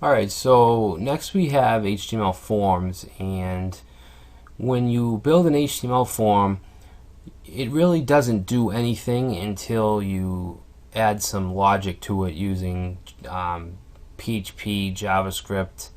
Alright, so next we have HTML forms, and when you build an HTML form, it really doesn't do anything until you add some logic to it using PHP, JavaScript,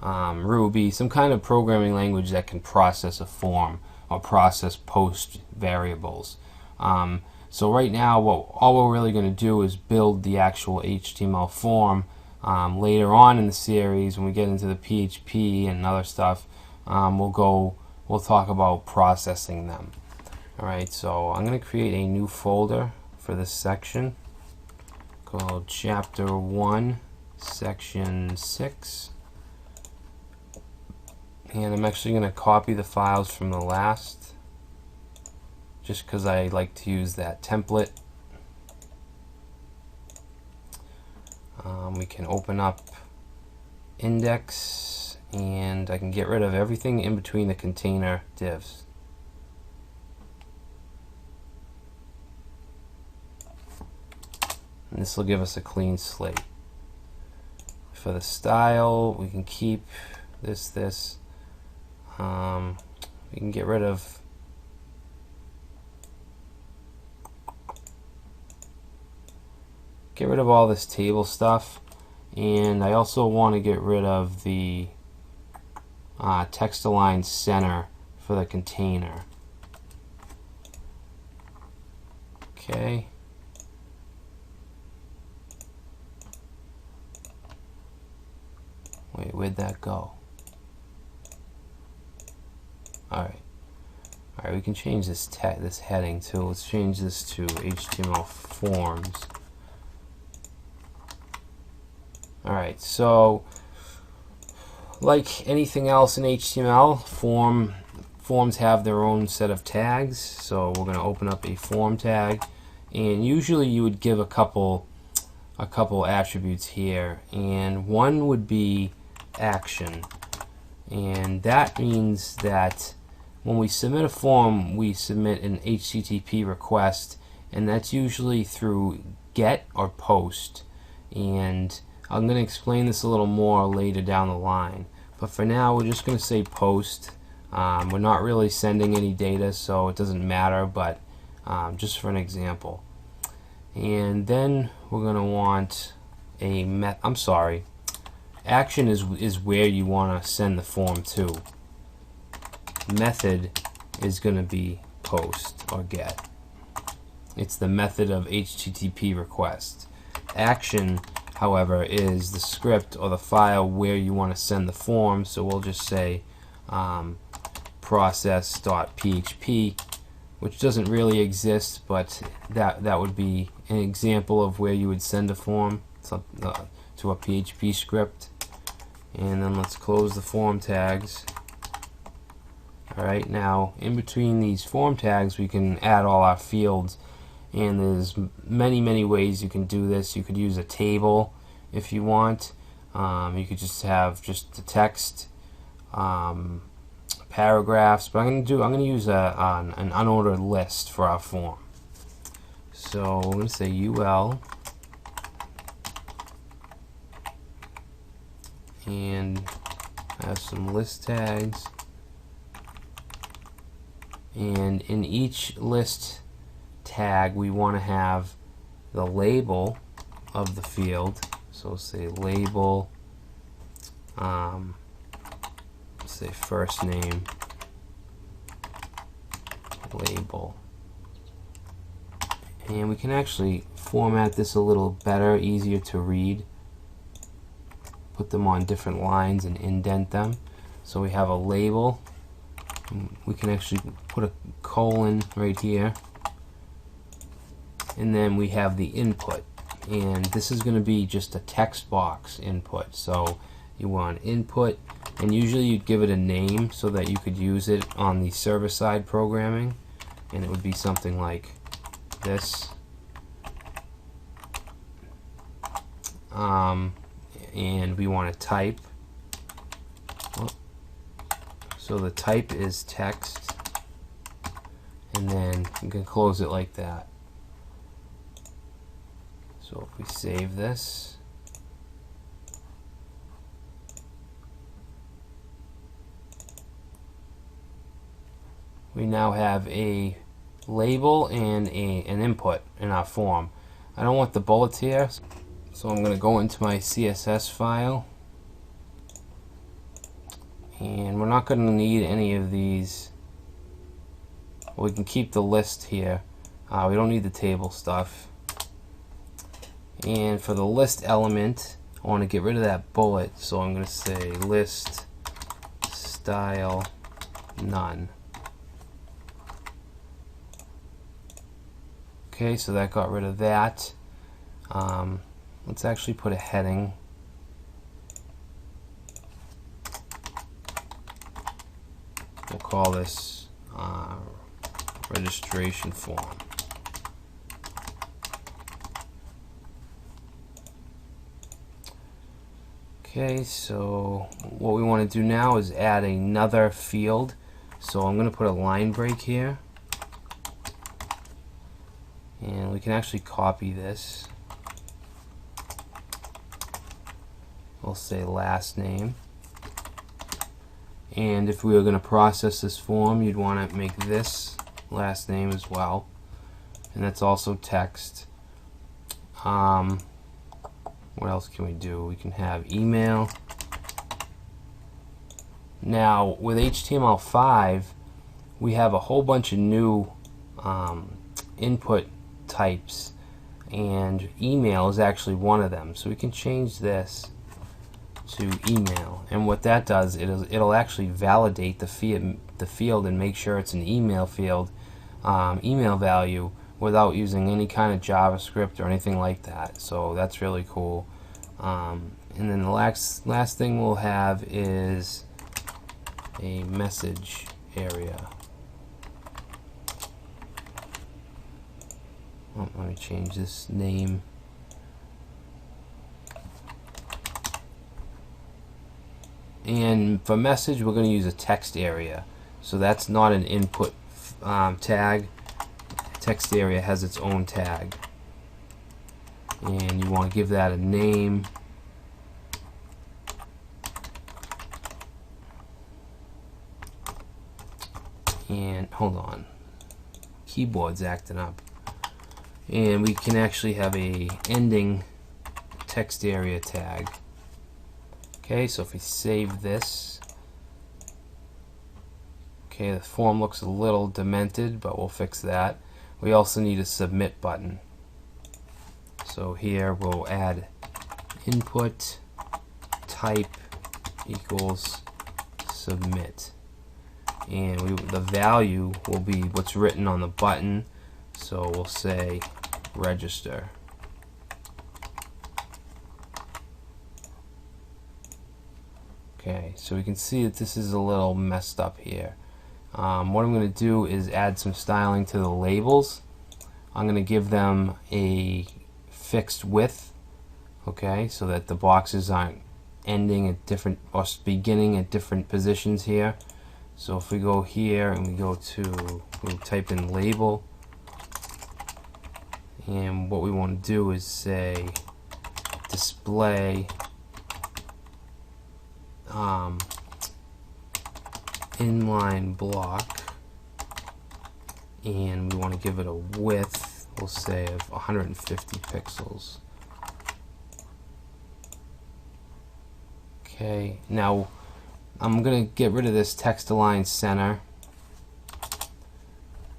Ruby, some kind of programming language that can process a form or process post variables. So right now, all we're really going to do is build the actual HTML form. Later on in the series, when we get into the PHP and other stuff, we'll talk about processing them. Alright, so I'm going to create a new folder for this section called Chapter 1, Section 6. And I'm actually going to copy the files from the last, just because I like to use that template. We can open up index, and I can get rid of everything in between the container divs. And this will give us a clean slate. For the style, we can keep this. We can get rid of all this table stuff, and I also want to get rid of the text align center for the container. Okay. Wait, where'd that go? Alright, we can change this heading too. Let's change this to HTML forms. Alright, so like anything else in HTML, forms have their own set of tags. So we're going to open up a form tag, and usually you would give a couple attributes here, and one would be action, and that means that when we submit a form, we submit an HTTP request, and that's usually through GET or POST. And I'm going to explain this a little more later down the line, but for now we're just going to say POST. We're not really sending any data, so it doesn't matter, but just for an example. And then we're going to want a action is where you want to send the form to. Method is going to be POST or GET. It's the method of HTTP request. Action, however, is the script or the file where you want to send the form, so we'll just say process.php, which doesn't really exist, but that would be an example of where you would send a form to a PHP script. And then let's close the form tags. Alright, now in between these form tags we can add all our fields, and there's many ways you can do this. You could use a table if you want. You could just have the text, paragraphs, but I'm going to use an unordered list for our form. So I'm going to say UL and have some list tags, and in each list tag we want to have the label of the field. So say label, say first name, label, and we can actually format this a little better, easier to read. Put them on different lines and indent them. So we have a label. We can actually put a colon right here, and then we have the input, and this is going to be just a text box input. So you want input, and usually you'd give it a name so that you could use it on the server-side programming, and it would be something like this. And we want to type. So the type is text, and then you can close it like that. So if we save this, we now have a label and an input in our form. I don't want the bullets here, so I'm going to go into my CSS file, and we're not going to need any of these. We can keep the list here. We don't need the table stuff. And for the list element, I want to get rid of that bullet, so I'm going to say list style none. Okay, so that got rid of that. Let's actually put a heading. We'll call this registration form. Okay, so what we want to do now is add another field. So I'm going to put a line break here. And we can actually copy this. We'll say last name. And if we were going to process this form, you'd want to make this last name as well. And that's also text. What else can we do? We can have email. Now with HTML5, we have a whole bunch of new input types, and email is actually one of them. So we can change this to email, and what that does, it'll actually validate the field and make sure it's an email field, email value, without using any kind of JavaScript or anything like that. So that's really cool. And then the last thing we'll have is a message area. Oh, let me change this name. And for message, we're going to use a text area. So that's not an input tag. Text area has its own tag. And you want to give that a name. And hold on. Keyboard's acting up. And we can actually have a ending text area tag. Okay, so if we save this, okay, the form looks a little demented, but we'll fix that. We also need a submit button. So here we'll add input type equals submit, and the value will be what's written on the button. So we'll say register. Okay, so we can see that this is a little messed up here. What I'm going to do is add some styling to the labels. I'm going to give them a fixed width, okay, so that the boxes aren't ending at different or beginning at different positions here. So if we go here and we type in label, and what we want to do is say display inline block, and we want to give it a width, we'll say, of 150 pixels. Okay, now I'm going to get rid of this text align center.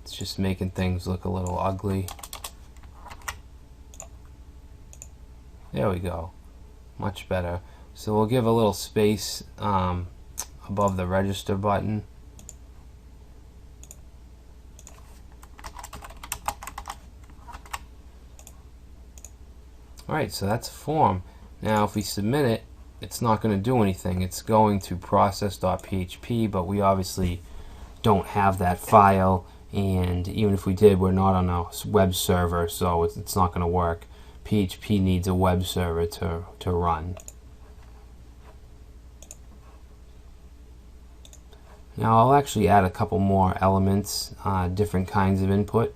It's just making things look a little ugly. There we go, much better. So we'll give a little space above the register button. Alright, so that's a form. Now if we submit it, it's not going to do anything. It's going to process.php, but we obviously don't have that file, and even if we did, we're not on a web server, so it's not going to work. PHP needs a web server to run. Now I'll actually add a couple more elements, different kinds of input.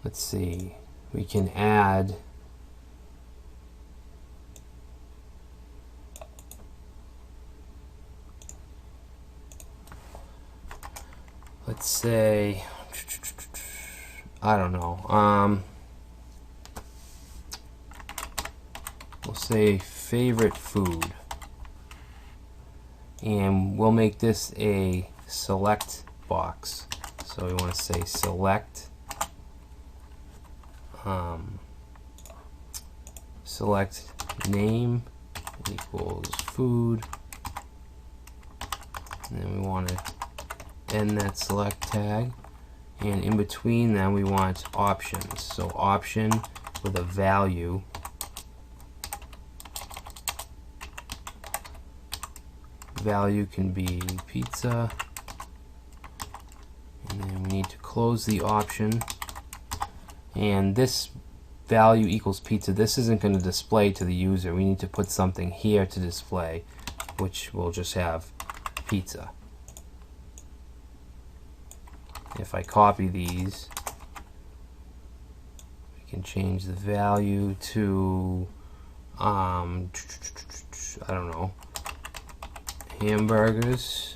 Let's see, we can add let's say, I don't know, we'll say favorite food, and we'll make this a select box. So we want to say select select name equals food, and then we want to end that select tag, and in between them we want options. So option with a value, value can be pizza, and then we need to close the option, and this value equals pizza, this isn't going to display to the user. We need to put something here to display, which will just have pizza. If I copy these, we can change the value to I don't know, hamburgers,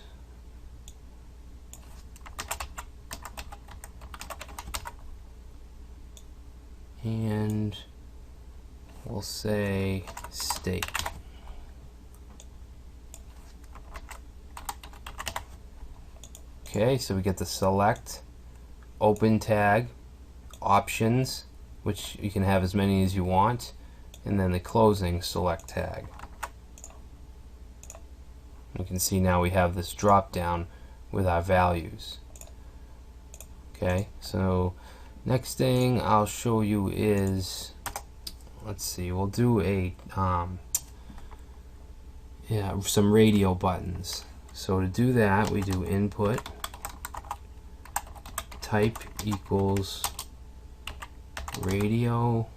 and we'll say steak. Okay, so we get the select, open tag, options, which you can have as many as you want, and then the closing select tag. You can see now we have this drop down with our values. Okay, so next thing I'll show you is, let's see, we'll do a some radio buttons. So to do that, we do input type equals radio,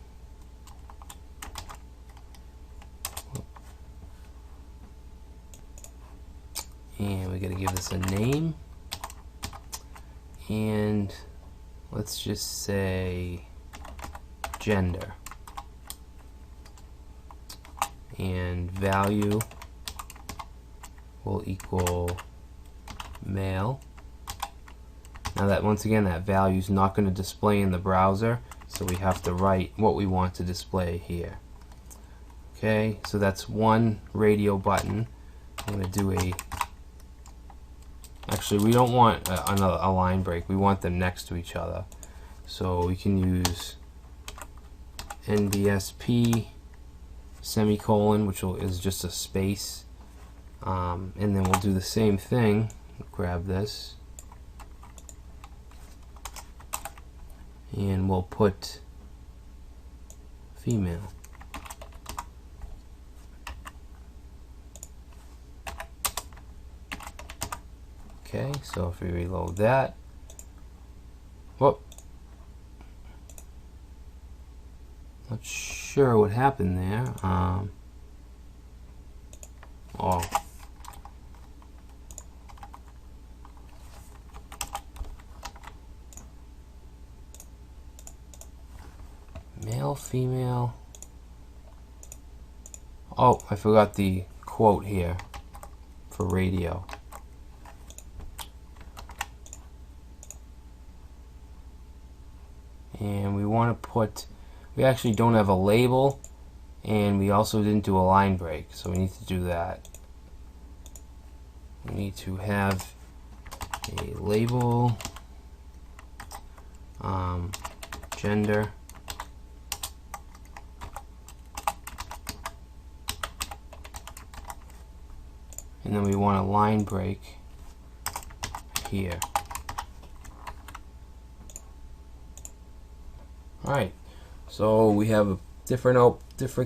and we got to give this a name, and let's just say gender, and value will equal male. Now that, once again, that value is not going to display in the browser, so we have to write what we want to display here. Okay, so that's one radio button. I'm going to do a, actually we don't want a line break, we want them next to each other. So we can use NBSP semicolon, which is just a space, and then we'll do the same thing, grab this, and we'll put female. Okay, so if we reload that, whoop, not sure what happened there. Oh, male, female. Oh, I forgot the quote here for radio. And we want to put, we actually don't have a label, and we also didn't do a line break, so we need to do that. We need to have a label, gender, and then we want a line break here. Alright, so we have different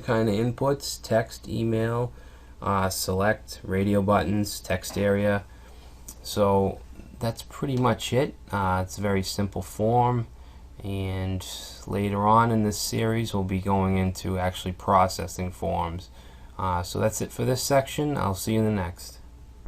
kind of inputs: text, email, select, radio buttons, text area. So that's pretty much it. It's a very simple form, and later on in this series we'll be going into actually processing forms. So that's it for this section. I'll see you in the next.